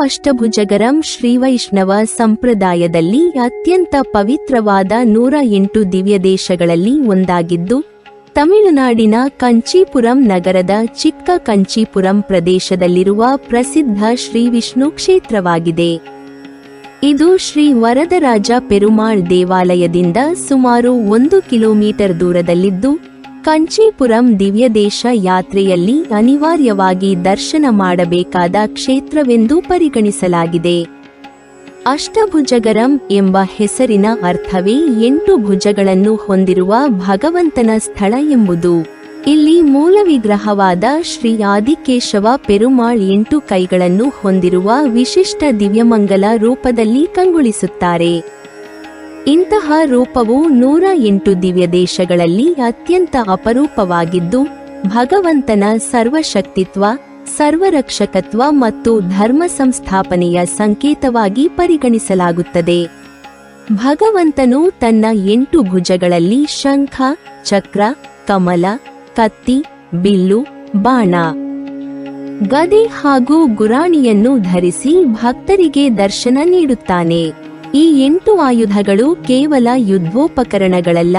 ಅಷ್ಟಭುಜಗರಂ ಶ್ರೀವೈಷ್ಣವ ಸಂಪ್ರದಾಯದಲ್ಲಿ ಅತ್ಯಂತ ಪವಿತ್ರವಾದ 108 ದಿವ್ಯದೇಶಗಳಲ್ಲಿ ಒಂದಾಗಿದ್ದು, ತಮಿಳುನಾಡಿನ ಕಂಚೀಪುರಂ ನಗರದ ಚಿಕ್ಕ ಕಂಚೀಪುರಂ ಪ್ರದೇಶದಲ್ಲಿರುವ ಪ್ರಸಿದ್ಧ ಶ್ರೀ ವಿಷ್ಣು ಕ್ಷೇತ್ರವಾಗಿದೆ. ಇದು ಶ್ರೀ ವರದರಾಜ ಪೆರುಮಾಳ್ ದೇವಾಲಯದಿಂದ ಸುಮಾರು 1 ಕಿಲೋಮೀಟರ್ ದೂರದಲ್ಲಿದ್ದು, ಕಂಚೀಪುರಂ ದಿವ್ಯದೇಶ ಯಾತ್ರೆಯಲ್ಲಿ ಅನಿವಾರ್ಯವಾಗಿ ದರ್ಶನ ಮಾಡಬೇಕಾದ ಕ್ಷೇತ್ರವೆಂದು ಪರಿಗಣಿಸಲಾಗಿದೆ. ಅಷ್ಟಭುಜಗರಂ ಎಂಬ ಹೆಸರಿನ ಅರ್ಥವೇ 8 ಭುಜಗಳನ್ನು ಹೊಂದಿರುವ ಭಗವಂತನ ಸ್ಥಳ ಎಂಬುದು. ಇಲ್ಲಿ ಮೂಲ ವಿಗ್ರಹವಾದ ಶ್ರೀ ಆದಿಕೇಶವ ಪೆರುಮಾಳ್ 8 ಕೈಗಳನ್ನು ಹೊಂದಿರುವ ವಿಶಿಷ್ಟ ದಿವ್ಯಮಂಗಲ ರೂಪದಲ್ಲಿ ಕಂಗೊಳಿಸುತ್ತಾರೆ. ಇಂತಹ ರೂಪವು 108 ದಿವ್ಯದೇಶಗಳಲ್ಲಿ ಅತ್ಯಂತ ಅಪರೂಪವಾಗಿದ್ದು, ಭಗವಂತನ ಸರ್ವಶಕ್ತಿತ್ವ, ಸರ್ವರಕ್ಷಕತ್ವ ಮತ್ತು ಧರ್ಮ ಸಂಸ್ಥಾಪನೆಯ ಸಂಕೇತವಾಗಿ ಪರಿಗಣಿಸಲಾಗುತ್ತದೆ. ಭಗವಂತನು ತನ್ನ 8 ಭುಜಗಳಲ್ಲಿ ಶಂಖ, ಚಕ್ರ, ಕಮಲ, ಕತ್ತಿ, ಬಿಲ್ಲು, ಬಾಣ, ಗದೆ ಹಾಗೂ ಗುರಾಣಿಯನ್ನು ಧರಿಸಿ ಭಕ್ತರಿಗೆ ದರ್ಶನ ನೀಡುತ್ತಾನೆ. ಈ 8 ಆಯುಧಗಳು ಕೇವಲ ಯುದ್ಧೋಪಕರಣಗಳಲ್ಲ,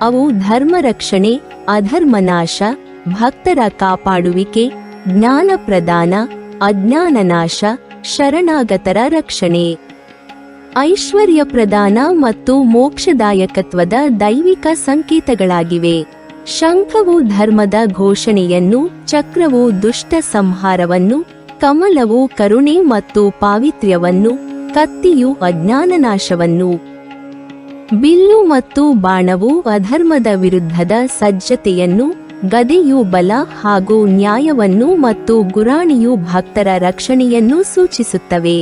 ಅವು ಧರ್ಮ ರಕ್ಷಣೆ, ಅಧರ್ಮನಾಶ, ಭಕ್ತರ ಕಾಪಾಡುವಿಕೆ, ಜ್ಞಾನ ಪ್ರದಾನ, ಅಜ್ಞಾನ ನಾಶ, ಶರಣಾಗತರ ರಕ್ಷಣೆ, ಐಶ್ವರ್ಯ ಪ್ರದಾನ ಮತ್ತು ಮೋಕ್ಷದಾಯಕತ್ವದ ದೈವಿಕ ಸಂಕೇತಗಳಾಗಿವೆ. ಶಂಖವು ಧರ್ಮದ ಘೋಷಣೆಯನ್ನು, ಚಕ್ರವು ದುಷ್ಟ ಸಂಹಾರವನ್ನು, ಕಮಲವು ಕರುಣೆ ಮತ್ತು ಪಾವಿತ್ರ್ಯವನ್ನು, ಕತ್ತಿಯು ಅಜ್ಞಾನನಾಶವನ್ನು, ಬಿಲ್ಲು ಮತ್ತು ಬಾಣವು ಅಧರ್ಮದ ವಿರುದ್ಧದ ಸಜ್ಜತೆಯನ್ನು, ಗದೆಯು ಬಲ ಹಾಗೂ ನ್ಯಾಯವನ್ನು ಮತ್ತು ಗುರಾಣಿಯು ಭಕ್ತರ ರಕ್ಷಣೆಯನ್ನು ಸೂಚಿಸುತ್ತವೆ.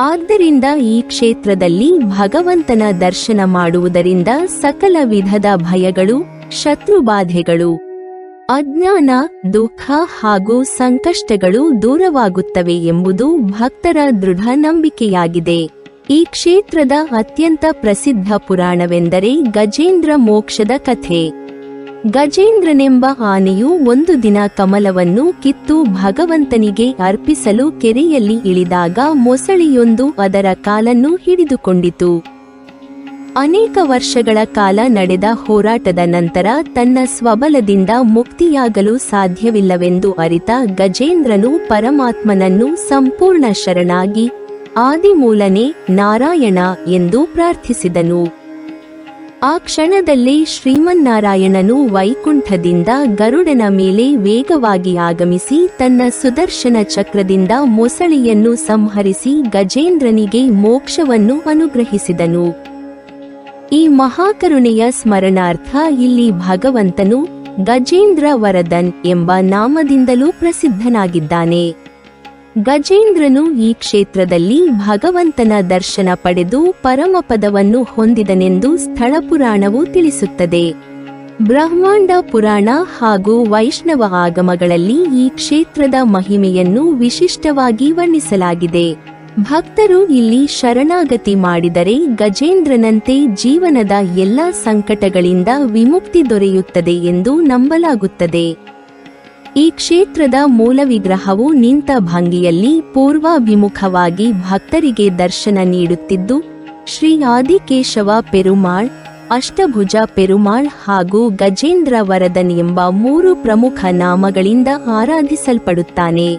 ಆದ್ದರಿಂದ ಈ ಕ್ಷೇತ್ರದಲ್ಲಿ ಭಗವಂತನ ದರ್ಶನ ಮಾಡುವುದರಿಂದ ಸಕಲ ವಿಧದ ಭಯಗಳು, ಶತ್ರುಬಾಧೆಗಳು, ಅಜ್ಞಾನ, ದುಃಖ ಹಾಗೂ ಸಂಕಷ್ಟಗಳು ದೂರವಾಗುತ್ತವೆ ಎಂಬುದು ಭಕ್ತರ ದೃಢ ನಂಬಿಕೆಯಾಗಿದೆ. ಈ ಕ್ಷೇತ್ರದ ಅತ್ಯಂತ ಪ್ರಸಿದ್ಧ ಪುರಾಣವೆಂದರೆ ಗಜೇಂದ್ರ ಮೋಕ್ಷದ ಕಥೆ. ಗಜೇಂದ್ರನೆಂಬ ಆನೆಯು ಒಂದು ದಿನ ಕಮಲವನ್ನು ಕಿತ್ತು ಭಗವಂತನಿಗೆ ಅರ್ಪಿಸಲು ಕೆರೆಯಲ್ಲಿ ಇಳಿದಾಗ ಮೊಸಳೆಯೊಂದು ಅದರ ಕಾಲನ್ನು ಹಿಡಿದುಕೊಂಡಿತು. ಅನೇಕ ವರ್ಷಗಳ ಕಾಲ ನಡೆದ ಹೋರಾಟದ ನಂತರ ತನ್ನ ಸ್ವಬಲದಿಂದ ಮುಕ್ತಿಯಾಗಲು ಸಾಧ್ಯವಿಲ್ಲವೆಂದು ಅರಿತ ಗಜೇಂದ್ರನು ಪರಮಾತ್ಮನನ್ನು ಸಂಪೂರ್ಣ ಶರಣಾಗಿ ಆದಿಮೂಲನೇ ನಾರಾಯಣ ಎಂದು ಪ್ರಾರ್ಥಿಸಿದನು. ಆ ಕ್ಷಣದಲ್ಲೇ ಶ್ರೀಮನ್ನಾರಾಯಣನು ವೈಕುಂಠದಿಂದ ಗರುಡನ ಮೇಲೆ ವೇಗವಾಗಿ ಆಗಮಿಸಿ ತನ್ನ ಸುದರ್ಶನ ಚಕ್ರದಿಂದ ಮೊಸಳೆಯನ್ನು ಸಂಹರಿಸಿ ಗಜೇಂದ್ರನಿಗೆ ಮೋಕ್ಷವನ್ನು ಅನುಗ್ರಹಿಸಿದನು. ಈ ಮಹಾಕರುಣೆಯ ಸ್ಮರಣಾರ್ಥ ಇಲ್ಲಿ ಭಗವಂತನು ಗಜೇಂದ್ರ ವರದನ್ ಎಂಬ ನಾಮದಿಂದಲೂ ಪ್ರಸಿದ್ಧನಾಗಿದ್ದಾನೆ. ಗಜೇಂದ್ರನು ಈ ಕ್ಷೇತ್ರದಲ್ಲಿ ಭಗವಂತನ ದರ್ಶನ ಪಡೆದು ಪರಮಪದವನ್ನು ಹೊಂದಿದನೆಂದು ಸ್ಥಳಪುರಾಣವು ತಿಳಿಸುತ್ತದೆ. ಬ್ರಹ್ಮಾಂಡ ಪುರಾಣ ಹಾಗೂ ವೈಷ್ಣವ ಆಗಮಗಳಲ್ಲಿ ಈ ಕ್ಷೇತ್ರದ ಮಹಿಮೆಯನ್ನು ವಿಶಿಷ್ಟವಾಗಿ ವರ್ಣಿಸಲಾಗಿದೆ. ಭಕ್ತರು ಇಲ್ಲಿ ಶರಣಾಗತಿ ಮಾಡಿದರೆ ಗಜೇಂದ್ರನಂತೆ ಜೀವನದ ಎಲ್ಲಾ ಸಂಕಟಗಳಿಂದ ವಿಮುಕ್ತಿ ದೊರೆಯುತ್ತದೆ ಎಂದು ನಂಬಲಾಗುತ್ತದೆ. ಈ ಕ್ಷೇತ್ರದ ಮೂಲ ವಿಗ್ರಹವು ನಿಂತ ಭಂಗಿಯಲ್ಲಿ ಪೂರ್ವಾಭಿಮುಖವಾಗಿ ಭಕ್ತರಿಗೆ ದರ್ಶನ ನೀಡುತ್ತಿದ್ದು, ಶ್ರೀ ಆದಿಕೇಶವ ಪೆರುಮಾಳ್, ಅಷ್ಟಭುಜ ಪೆರುಮಾಳ್ ಹಾಗೂ ಗಜೇಂದ್ರ ವರದನ್ ಎಂಬ 3 ಪ್ರಮುಖ ನಾಮಗಳಿಂದ ಆರಾಧಿಸಲ್ಪಡುತ್ತಾನೆ.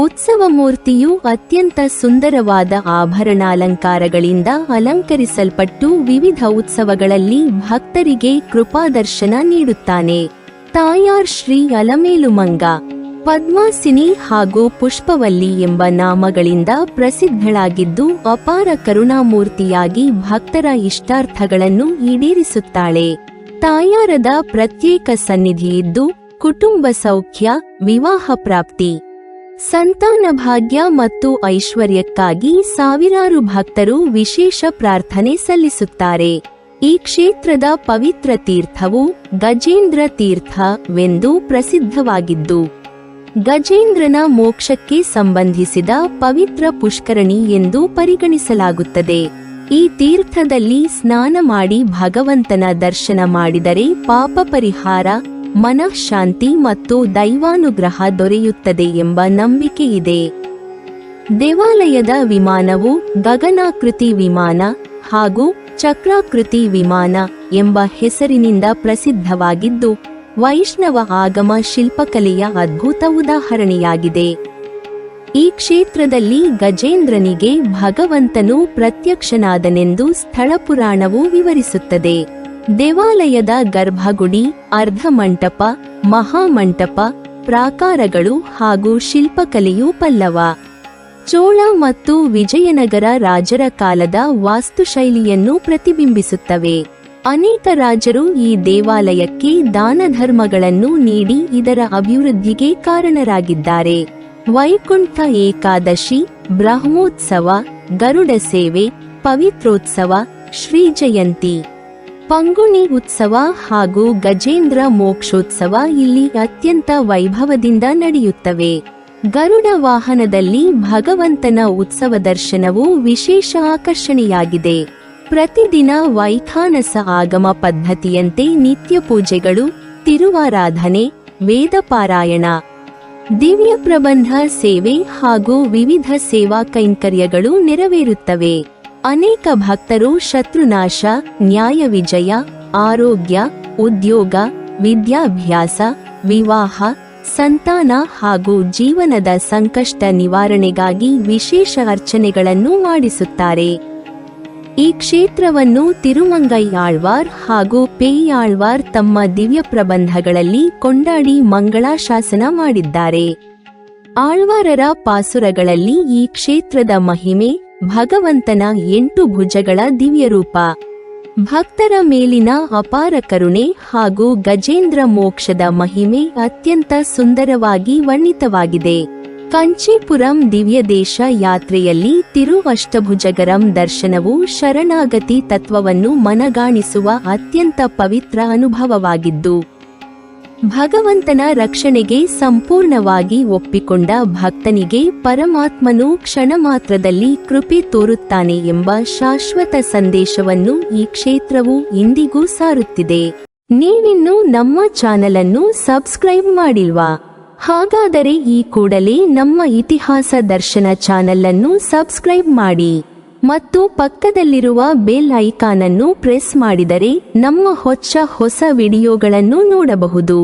ಉತ್ಸವ ಮೂರ್ತಿಯು ಅತ್ಯಂತ ಸುಂದರವಾದ ಆಭರಣಾಲಂಕಾರಗಳಿಂದ ಅಲಂಕರಿಸಲ್ಪಟ್ಟು ವಿವಿಧ ಉತ್ಸವಗಳಲ್ಲಿ ಭಕ್ತರಿಗೆ ಕೃಪಾದರ್ಶನ ನೀಡುತ್ತಾನೆ. ತಾಯಾರ್ ಶ್ರೀ ಅಲಮೇಲುಮಂಗ, ಪದ್ಮಾಸಿನಿ ಹಾಗೂ ಪುಷ್ಪವಲ್ಲಿ ಎಂಬ ನಾಮಗಳಿಂದ ಪ್ರಸಿದ್ಧಳಾಗಿದ್ದು ಅಪಾರ ಕರುಣಾಮೂರ್ತಿಯಾಗಿ ಭಕ್ತರ ಇಷ್ಟಾರ್ಥಗಳನ್ನು ಈಡೇರಿಸುತ್ತಾಳೆ. ತಾಯಾರದ ಪ್ರತ್ಯೇಕ ಸನ್ನಿಧಿಯಿದ್ದು ಕುಟುಂಬ ಸೌಖ್ಯ, ವಿವಾಹ ಪ್ರಾಪ್ತಿ, ಸಂತಾನ ಭಾಗ್ಯ ಮತ್ತು ಐಶ್ವರ್ಯಕ್ಕಾಗಿ ಸಾವಿರಾರು ಭಕ್ತರು ವಿಶೇಷ ಪ್ರಾರ್ಥನೆ ಸಲ್ಲಿಸುತ್ತಾರೆ. ಈ ಕ್ಷೇತ್ರದ ಪವಿತ್ರ ತೀರ್ಥವು ಗಜೇಂದ್ರ ತೀರ್ಥವೆಂದು ಪ್ರಸಿದ್ಧವಾಗಿದ್ದು, ಗಜೇಂದ್ರನ ಮೋಕ್ಷಕ್ಕೆ ಸಂಬಂಧಿಸಿದ ಪವಿತ್ರ ಪುಷ್ಕರಣಿ ಎಂದು ಪರಿಗಣಿಸಲಾಗುತ್ತದೆ. ಈ ತೀರ್ಥದಲ್ಲಿ ಸ್ನಾನ ಮಾಡಿ ಭಗವಂತನ ದರ್ಶನ ಮಾಡಿದರೆ ಪಾಪ ಪರಿಹಾರ, ಮನಃಶಾಂತಿ ಮತ್ತು ದೈವಾನುಗ್ರಹ ದೊರೆಯುತ್ತದೆ ಎಂಬ ನಂಬಿಕೆ ಇದೆ. ದೇವಾಲಯದ ವಿಮಾನವು ಗಗನಾಕೃತಿ ವಿಮಾನ ಹಾಗೂ ಚಕ್ರಾಕೃತಿ ವಿಮಾನ ಎಂಬ ಹೆಸರಿನಿಂದ ಪ್ರಸಿದ್ಧವಾಗಿದ್ದು, ವೈಷ್ಣವ ಆಗಮ ಶಿಲ್ಪಕಲೆಯ ಅದ್ಭುತ ಉದಾಹರಣೆಯಾಗಿದೆ. ಈ ಕ್ಷೇತ್ರದಲ್ಲಿ ಗಜೇಂದ್ರನಿಗೆ ಭಗವಂತನು ಪ್ರತ್ಯಕ್ಷನಾದನೆಂದು ಸ್ಥಳಪುರಾಣವು ವಿವರಿಸುತ್ತದೆ. ದೇವಾಲಯದ ಗರ್ಭಗುಡಿ, ಅರ್ಧಮಂಟಪ, ಮಹಾಮಂಟಪ, ಪ್ರಾಕಾರಗಳು ಹಾಗೂ ಶಿಲ್ಪಕಲೆಯು ಪಲ್ಲವ, ಚೋಳ ಮತ್ತು ವಿಜಯನಗರ ರಾಜರ ಕಾಲದ ವಾಸ್ತುಶೈಲಿಯನ್ನು ಪ್ರತಿಬಿಂಬಿಸುತ್ತವೆ. ಅನೇಕ ರಾಜರು ಈ ದೇವಾಲಯಕ್ಕೆ ದಾನಧರ್ಮಗಳನ್ನು ನೀಡಿ ಇದರ ಅಭಿವೃದ್ಧಿಗೆ ಕಾರಣರಾಗಿದ್ದಾರೆ. ವೈಕುಂಠ ಏಕಾದಶಿ, ಬ್ರಹ್ಮೋತ್ಸವ, ಗರುಡ ಸೇವೆ, ಪವಿತ್ರೋತ್ಸವ, ಶ್ರೀ ಜಯಂತಿ, ಪಂಗುಣಿ ಉತ್ಸವ ಹಾಗೂ ಗಜೇಂದ್ರ ಮೋಕ್ಷೋತ್ಸವ ಇಲ್ಲಿ ಅತ್ಯಂತ ವೈಭವದಿಂದ ನಡೆಯುತ್ತವೆ. ಗರುಡ ವಾಹನದಲ್ಲಿ ಭಗವಂತನ ಉತ್ಸವ ದರ್ಶನವು ವಿಶೇಷ ಆಕರ್ಷಣೆಯಾಗಿದೆ. ಪ್ರತಿದಿನ ವೈಖಾನಸ ಆಗಮ ಪದ್ಧತಿಯಂತೆ ನಿತ್ಯ ಪೂಜೆಗಳು, ತಿರುವಾರಾಧನೆ, ವೇದಪಾರಾಯಣ, ದಿವ್ಯ ಪ್ರಬಂಧ ಸೇವೆ ಹಾಗೂ ವಿವಿಧ ಸೇವಾ ಕೈಂಕರ್ಯಗಳು ನೆರವೇರುತ್ತವೆ. ಅನೇಕ ಭಕ್ತರು ಶತ್ರುನಾಶ, ನ್ಯಾಯ ವಿಜಯ, ಆರೋಗ್ಯ, ಉದ್ಯೋಗ, ವಿದ್ಯಾಭ್ಯಾಸ, ವಿವಾಹ, ಸಂತಾನ ಹಾಗೂ ಜೀವನದ ಸಂಕಷ್ಟ ನಿವಾರಣೆಗಾಗಿ ವಿಶೇಷ ಅರ್ಚನೆಗಳನ್ನು ಮಾಡಿಸುತ್ತಾರೆ. ಈ ಕ್ಷೇತ್ರವನ್ನು ತಿರುಮಂಗೈ ಆಳ್ವಾರ್ ಹಾಗೂ ಪೇಯಾಳ್ವಾರ್ ತಮ್ಮ ದಿವ್ಯ ಪ್ರಬಂಧಗಳಲ್ಲಿ ಕೊಂಡಾಡಿ ಮಂಗಳಾಶಾಸನ ಮಾಡಿದ್ದಾರೆ. ಆಳ್ವಾರರ ಪಾಸುರಗಳಲ್ಲಿ ಈ ಕ್ಷೇತ್ರದ ಮಹಿಮೆ, ಭಗವಂತನ 8 ಭುಜಗಳ ದಿವ್ಯರೂಪ, ಭಕ್ತರ ಮೇಲಿನ ಅಪಾರ ಕರುಣೆ ಹಾಗೂ ಗಜೇಂದ್ರ ಮೋಕ್ಷದ ಮಹಿಮೆ ಅತ್ಯಂತ ಸುಂದರವಾಗಿ ವರ್ಣಿತವಾಗಿದೆ. ಕಂಚೀಪುರಂ ದಿವ್ಯದೇಶ ಯಾತ್ರೆಯಲ್ಲಿ ತಿರು ಅಷ್ಟಭುಜಗರಂ ದರ್ಶನವು ಶರಣಾಗತಿ ತತ್ವವನ್ನು ಮನಗಾಣಿಸುವ ಅತ್ಯಂತ ಪವಿತ್ರ ಅನುಭವವಾಗಿದ್ದು, ಭಗವಂತನ ರಕ್ಷಣೆಗೆ ಸಂಪೂರ್ಣವಾಗಿ ಒಪ್ಪಿಕೊಂಡ ಭಕ್ತನಿಗೆ ಪರಮಾತ್ಮನು ಕ್ಷಣಮಾತ್ರದಲ್ಲಿ ಕೃಪೆ ತೋರುತ್ತಾನೆ ಎಂಬ ಶಾಶ್ವತ ಸಂದೇಶವನ್ನು ಈ ಕ್ಷೇತ್ರವು ಇಂದಿಗೂ ಸಾರುತ್ತಿದೆ. ನೀವಿನ್ನೂ ನಮ್ಮ ಚಾನೆಲ್ ಅನ್ನು ಸಬ್ಸ್ಕ್ರೈಬ್ ಮಾಡಿಲ್ವಾ? ಹಾಗಾದರೆ ಈ ಕೂಡಲೇ ನಮ್ಮ ಇತಿಹಾಸ ದರ್ಶನ ಚಾನೆಲ್ ಅನ್ನು ಸಬ್ಸ್ಕ್ರೈಬ್ ಮಾಡಿ ಮತ್ತು ಪಕ್ಕದಲ್ಲಿರುವ ಬೆಲ್ ಐಕಾನ್ ಅನ್ನು ಪ್ರೆಸ್ ಮಾಡಿದರೆ ನಮ್ಮ ಹೊಸ ವಿಡಿಯೋಗಳನ್ನು ನೋಡಬಹುದು.